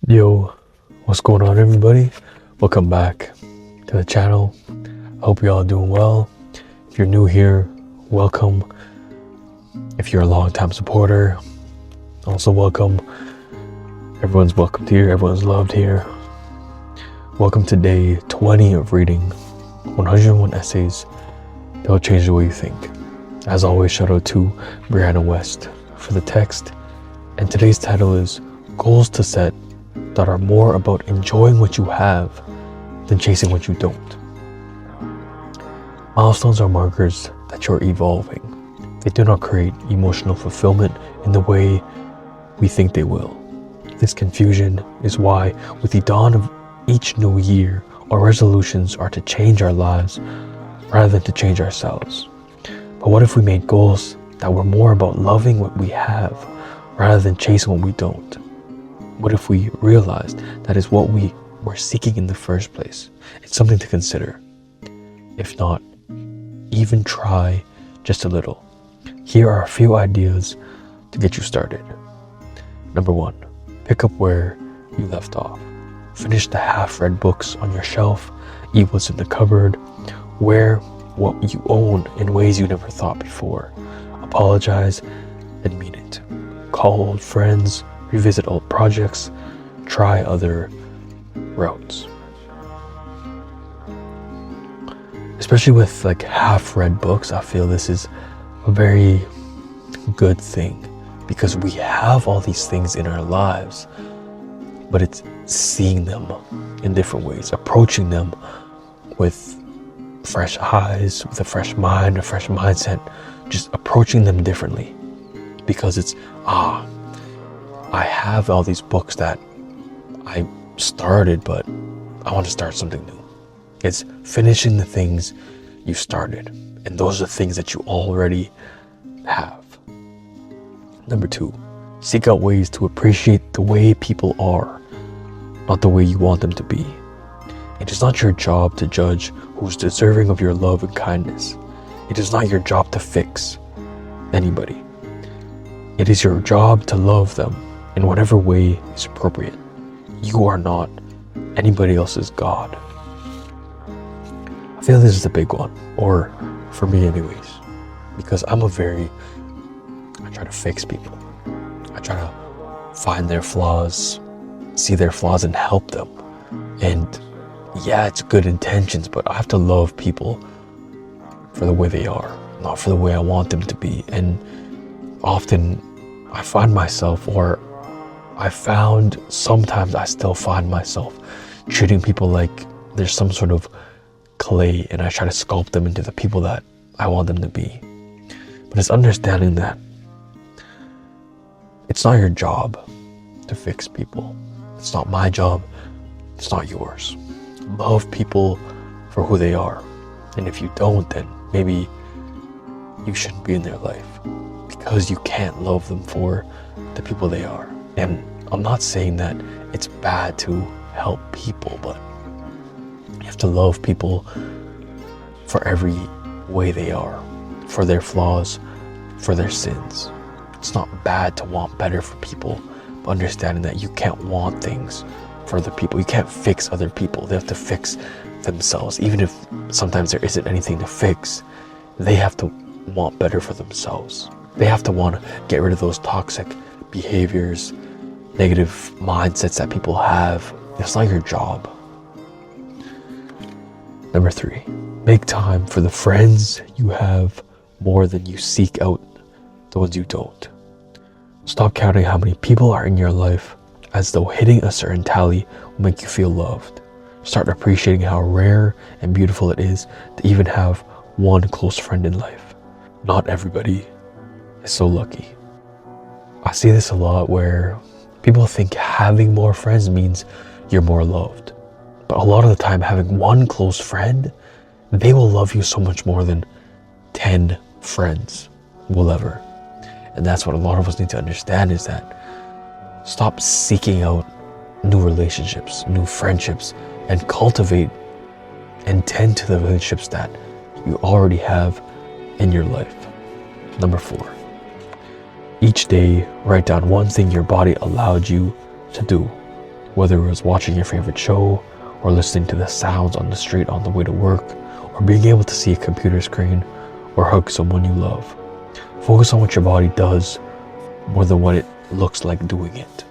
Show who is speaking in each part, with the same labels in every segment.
Speaker 1: Yo, what's going on, everybody? Welcome back to the channel. I hope you're all doing well. If you're new here, welcome. If you're a long-time supporter, also welcome. Everyone's welcomed here, everyone's loved here. Welcome to day 20 of reading 101 essays that will change the way you think. As always, shout out to Brianna West for the text. And today's title is Goals to Set that are more about enjoying what you have than chasing what you don't. Milestones are markers that you're evolving. They do not create emotional fulfillment in the way we think they will. This confusion is why, with the dawn of each new year, our resolutions are to change our lives rather than to change ourselves. But what if we made goals that were more about loving what we have rather than chasing what we don't? What if we realized that is what we were seeking in the first place? It's something to consider. If not, even try just a little. Here are a few ideas to get you started. Number 1, pick up where you left off. Finish the half-read books on your shelf, eat what's in the cupboard, wear what you own in ways you never thought before. Apologize and mean it. Call old friends, revisit old projects, try other routes. Especially with half-read books, I feel this is a very good thing because we have all these things in our lives, but it's seeing them in different ways, approaching them with fresh eyes, with a fresh mind, a fresh mindset, just approaching them differently because it's, I have all these books that I started, but I want to start something new. It's finishing the things you started, and those are things that you already have. Number 2, seek out ways to appreciate the way people are, not the way you want them to be. It is not your job to judge who's deserving of your love and kindness. It is not your job to fix anybody. It is your job to love them in whatever way is appropriate. You are not anybody else's God. I feel this is a big one, or for me anyways, because I try to fix people. I try to find their flaws, see their flaws and help them. And yeah, it's good intentions, but I have to love people for the way they are, not for the way I want them to be. And often I find myself, or I found sometimes I still find myself treating people like there's some sort of clay, and I try to sculpt them into the people that I want them to be. But it's understanding that it's not your job to fix people. It's not my job. It's not yours. Love people for who they are. And if you don't, then maybe you shouldn't be in their life because you can't love them for the people they are. And I'm not saying that it's bad to help people, but you have to love people for every way they are, for their flaws, for their sins. It's not bad to want better for people, but understanding that you can't want things for other people. You can't fix other people. They have to fix themselves. Even if sometimes there isn't anything to fix, they have to want better for themselves. They have to want to get rid of those toxic behaviors, negative mindsets that people have. It's not your job. Number 3, make time for the friends you have more than you seek out the ones you don't. Stop counting how many people are in your life as though hitting a certain tally will make you feel loved. Start appreciating how rare and beautiful it is to even have one close friend in life. Not everybody is so lucky. I see this a lot where people think having more friends means you're more loved. But a lot of the time, having one close friend, they will love you so much more than 10 friends will ever. And that's what a lot of us need to understand, is that stop seeking out new relationships, new friendships, and cultivate and tend to the relationships that you already have in your life. Number 4, each day write down one thing your body allowed you to do. Whether it was watching your favorite show, or listening to the sounds on the street on the way to work, or being able to see a computer screen, or hug someone you love. Focus on what your body does more than what it looks like doing it.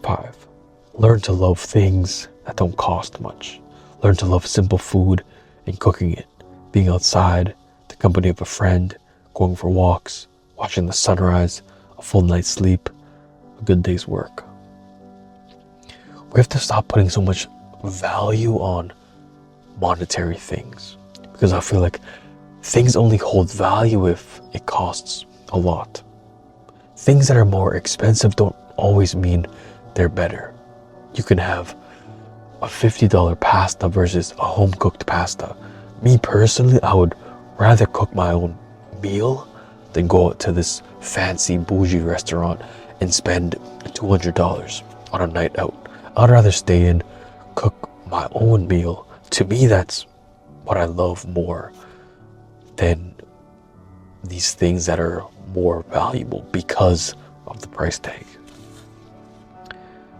Speaker 1: 5. Learn to love things that don't cost much. Learn to love simple food and cooking it, being outside, the company of a friend, going for walks, watching the sunrise, a full night's sleep, a good day's work. We have to stop putting so much value on monetary things, because I feel like things only hold value if it costs a lot. Things that are more expensive don't always mean they're better. You can have a $50 pasta versus a home-cooked pasta. Me personally, I would rather cook my own meal than go out to this fancy bougie restaurant and spend $200 on a night out. I'd rather stay in, cook my own meal. To me, that's what I love more than these things that are more valuable because of the price tag.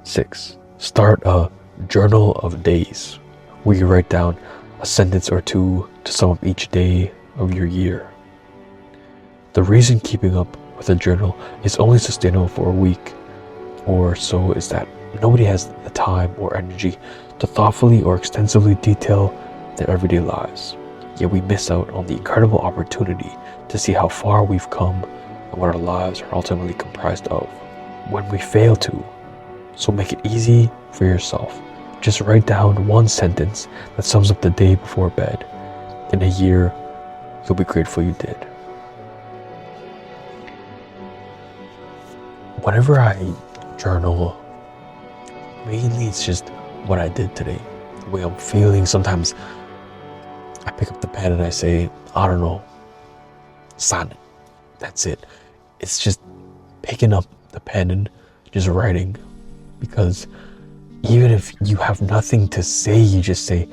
Speaker 1: 6. Start a journal of days where you write down a sentence or two to sum up each day of your year. The reason keeping up with a journal is only sustainable for a week or so is that nobody has the time or energy to thoughtfully or extensively detail their everyday lives. Yet we miss out on the incredible opportunity to see how far we've come and what our lives are ultimately comprised of when we fail to. So make it easy for yourself. Just write down one sentence that sums up the day before bed. In a year, you'll be grateful you did. Whenever I journal, mainly it's just what I did today, the way I'm feeling. Sometimes I pick up the pen and I say, I don't know, sonnet. That's it. It's just picking up the pen and just writing, because even if you have nothing to say, you just say,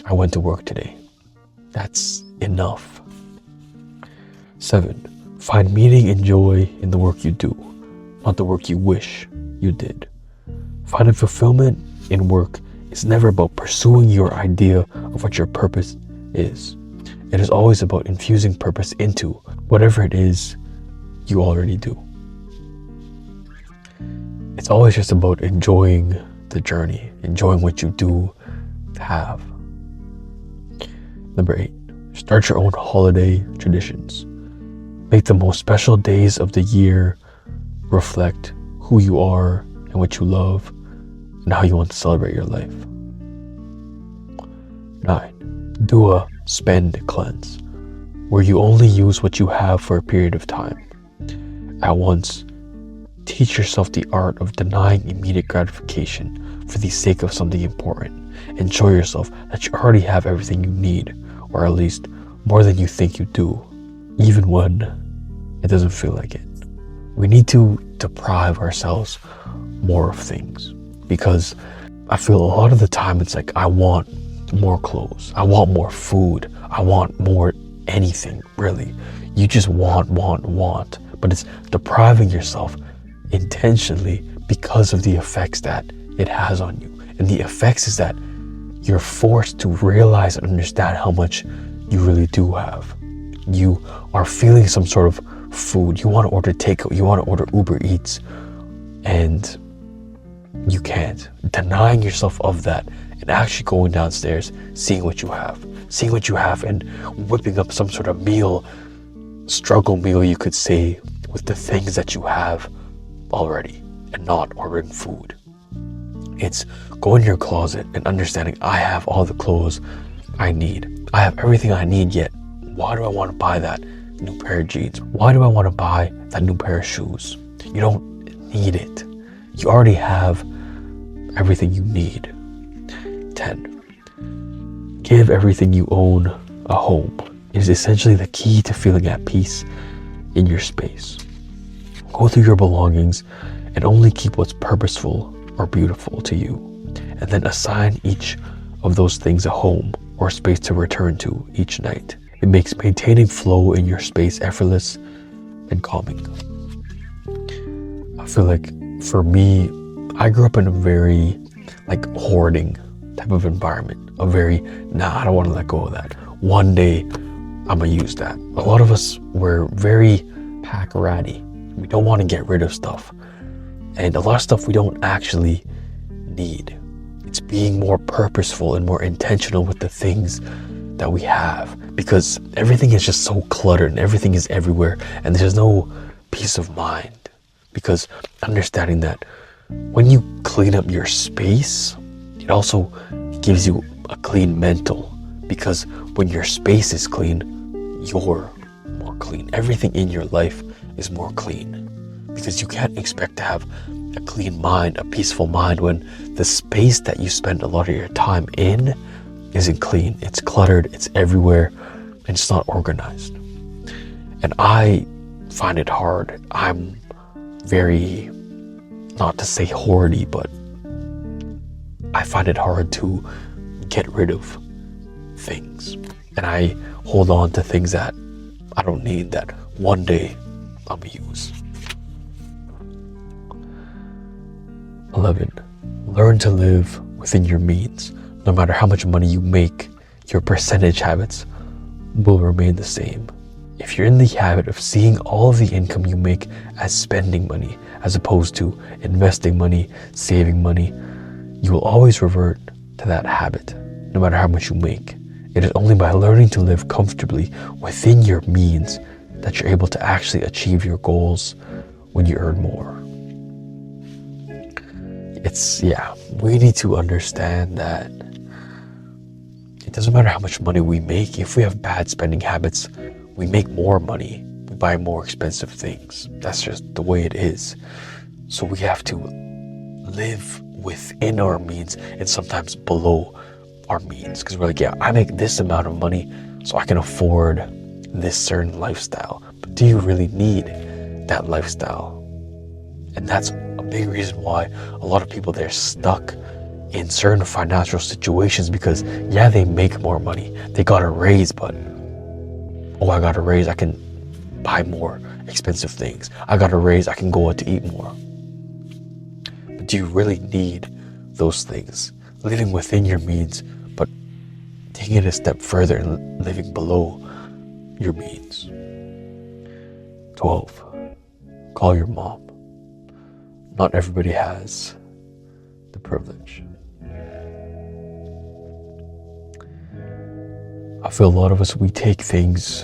Speaker 1: I went to work today. That's enough. 7. Find meaning and joy in the work you do, not the work you wish you did. Finding fulfillment in work is never about pursuing your idea of what your purpose is. It is always about infusing purpose into whatever it is you already do. It's always just about enjoying the journey, enjoying what you do have. Number 8, start your own holiday traditions. Make the most special days of the year reflect who you are and what you love and how you want to celebrate your life. 9, do a spend cleanse, where you only use what you have for a period of time. At once, teach yourself the art of denying immediate gratification for the sake of something important, and show yourself that you already have everything you need, or at least more than you think you do, even when it doesn't feel like it. We need to deprive ourselves more of things, because I feel a lot of the time it's like I want more clothes, I want more food, I want more anything, really. You just want, but it's depriving yourself intentionally because of the effects that it has on you. And the effects is that you're forced to realize and understand how much you really do have. You are feeling some sort of food. You want to order takeout, you want to order Uber Eats, and you can't. Denying yourself of that and actually going downstairs, seeing what you have and whipping up some sort of meal, struggle meal you could say, with the things that you have already, and not ordering food. It's going to your closet and understanding, I have all the clothes I need. I have everything I need, yet why do I want to buy that new pair of jeans? Why do I want to buy that new pair of shoes? You don't need it. You already have everything you need. 10. Give everything you own a home. It is essentially the key to feeling at peace in your space. Go through your belongings and only keep what's purposeful or beautiful to you, and then assign each of those things a home or space to return to each night. It makes maintaining flow in your space effortless and calming. I feel like for me, I grew up in a very like hoarding type of environment. I don't want to let go of that. One day I'm gonna use that. A lot of us were very pack ratty. We don't want to get rid of stuff. And a lot of stuff we don't actually need. It's being more purposeful and more intentional with the things that we have, because everything is just so cluttered and everything is everywhere and there's no peace of mind. Because understanding that when you clean up your space, it also gives you a clean mental, because when your space is clean, you're more clean. Everything in your life is more clean, because you can't expect to have a clean mind, a peaceful mind, when the space that you spend a lot of your time in isn't clean. It's cluttered, it's everywhere, and it's not organized. And I find it hard. I'm very, not to say hoardy, but I find it hard to get rid of things. And I hold on to things that I don't need, that one day I'm gonna use. 11. Learn to live within your means. No matter how much money you make, your percentage habits will remain the same. If you're in the habit of seeing all of the income you make as spending money, as opposed to investing money, saving money, you will always revert to that habit, no matter how much you make. It is only by learning to live comfortably within your means that you're able to actually achieve your goals when you earn more. We need to understand that it doesn't matter how much money we make. If we have bad spending habits, we make more money, we buy more expensive things. That's just the way it is. So we have to live within our means and sometimes below our means, because we're like, yeah, I make this amount of money so I can afford this certain lifestyle. But do you really need that lifestyle? And that's a big reason why a lot of people, they're stuck in certain financial situations, because yeah, they make more money, they got a raise, but I got a raise, I can buy more expensive things. I got a raise, I can go out to eat more. But do you really need those things? Living within your means, but taking it a step further and living below your means. 12. Call your mom. Not everybody has the privilege. I feel a lot of us, we take things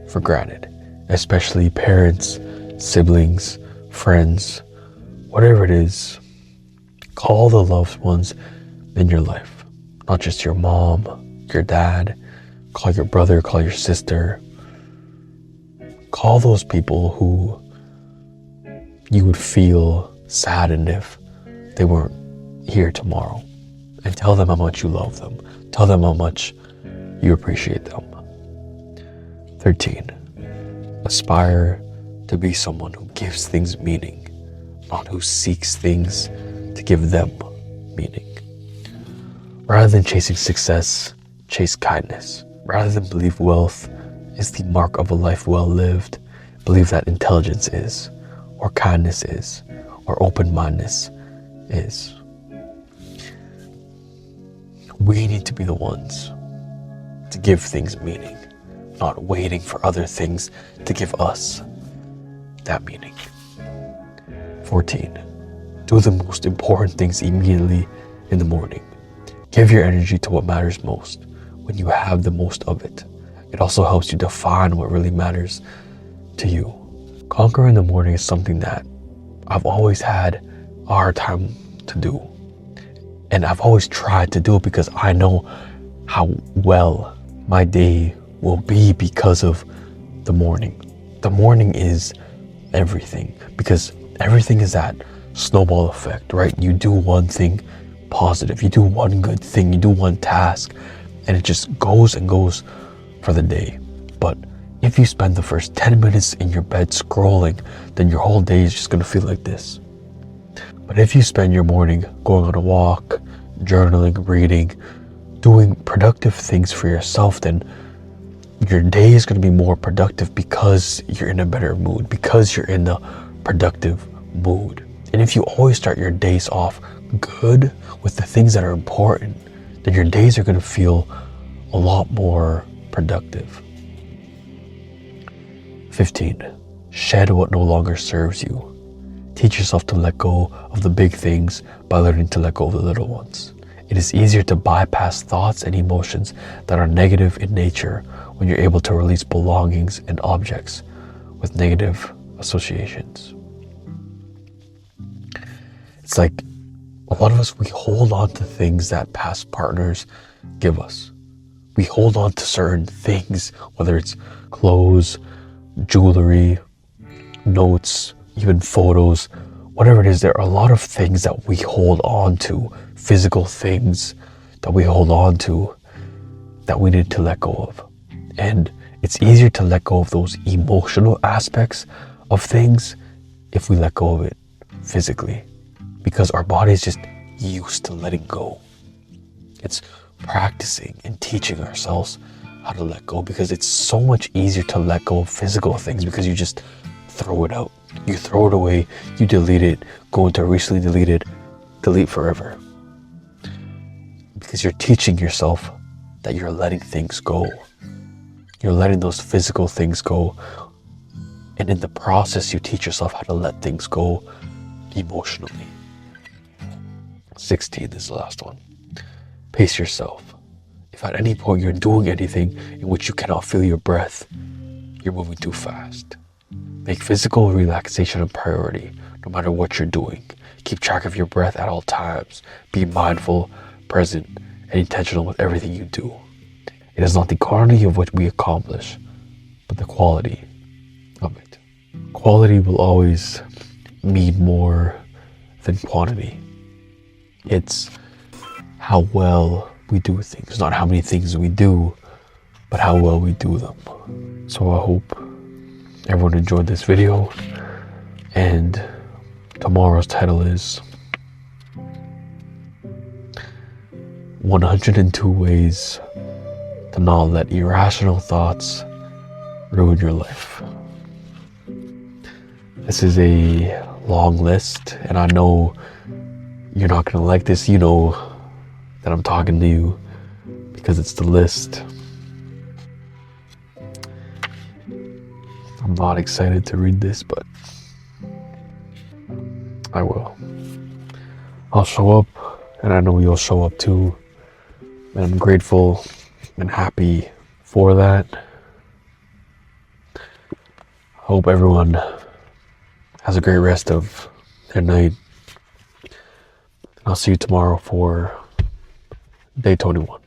Speaker 1: for granted, especially parents, siblings, friends, whatever it is. Call the loved ones in your life, not just your mom, your dad. Call your brother, call your sister. Call those people who you would feel saddened if they weren't here tomorrow, and tell them how much you love them. Tell them how much you appreciate them. 13. Aspire to be someone who gives things meaning, not who seeks things to give them meaning. Rather than chasing success, chase kindness. Rather than believe wealth is the mark of a life well lived, believe that intelligence is, or kindness is, or open-mindedness is. We need to be the ones to give things meaning, not waiting for other things to give us that meaning. 14. Do the most important things immediately in the morning. Give your energy to what matters most when you have the most of it. It also helps you define what really matters to you. Conquering the morning is something that I've always had a hard time to do. And I've always tried to do it because I know how well my day will be because of the morning. The morning is everything, because everything is that snowball effect, right? You do one thing positive, you do one good thing, you do one task, and it just goes and goes for the day. But if you spend the first 10 minutes in your bed scrolling, then your whole day is just going to feel like this. But if you spend your morning going on a walk, journaling, reading, doing productive things for yourself, then your day is going to be more productive because you're in a better mood, because you're in the productive mood. And if you always start your days off good with the things that are important, then your days are going to feel a lot more productive. 15. Shed what no longer serves you. Teach yourself to let go of the big things by learning to let go of the little ones. It is easier to bypass thoughts and emotions that are negative in nature when you're able to release belongings and objects with negative associations. It's like a lot of us, we hold on to things that past partners give us. We hold on to certain things, whether it's clothes, jewelry, notes, even photos, whatever it is. There are a lot of things that we hold on to, physical things that we hold on to that we need to let go of. And it's easier to let go of those emotional aspects of things if we let go of it physically, because our body is just used to letting go. It's practicing and teaching ourselves how to let go, because it's so much easier to let go of physical things because you just throw it out. You throw it away, you delete it, go into recently deleted, delete forever. Because you're teaching yourself that you're letting things go. You're letting those physical things go. And in the process, you teach yourself how to let things go emotionally. 16 is the last one. Pace yourself. If at any point you're doing anything in which you cannot feel your breath, you're moving too fast. Make physical relaxation a priority, no matter what you're doing. Keep track of your breath at all times. Be mindful, present, and intentional with everything you do. It is not the quantity of what we accomplish, but the quality of it. Quality will always mean more than quantity. It's how well we do things, not how many things we do, but how well we do them. So I hope everyone enjoyed this video, and tomorrow's title is 102 ways to not let irrational thoughts ruin your life. This is a long list, and I know you're not gonna like this. You know that I'm talking to you because it's the list. I'm not excited to read this, but I will. I'll show up, and I know you'll show up too. And I'm grateful and happy for that. Hope everyone has a great rest of their night. I'll see you tomorrow for day 21.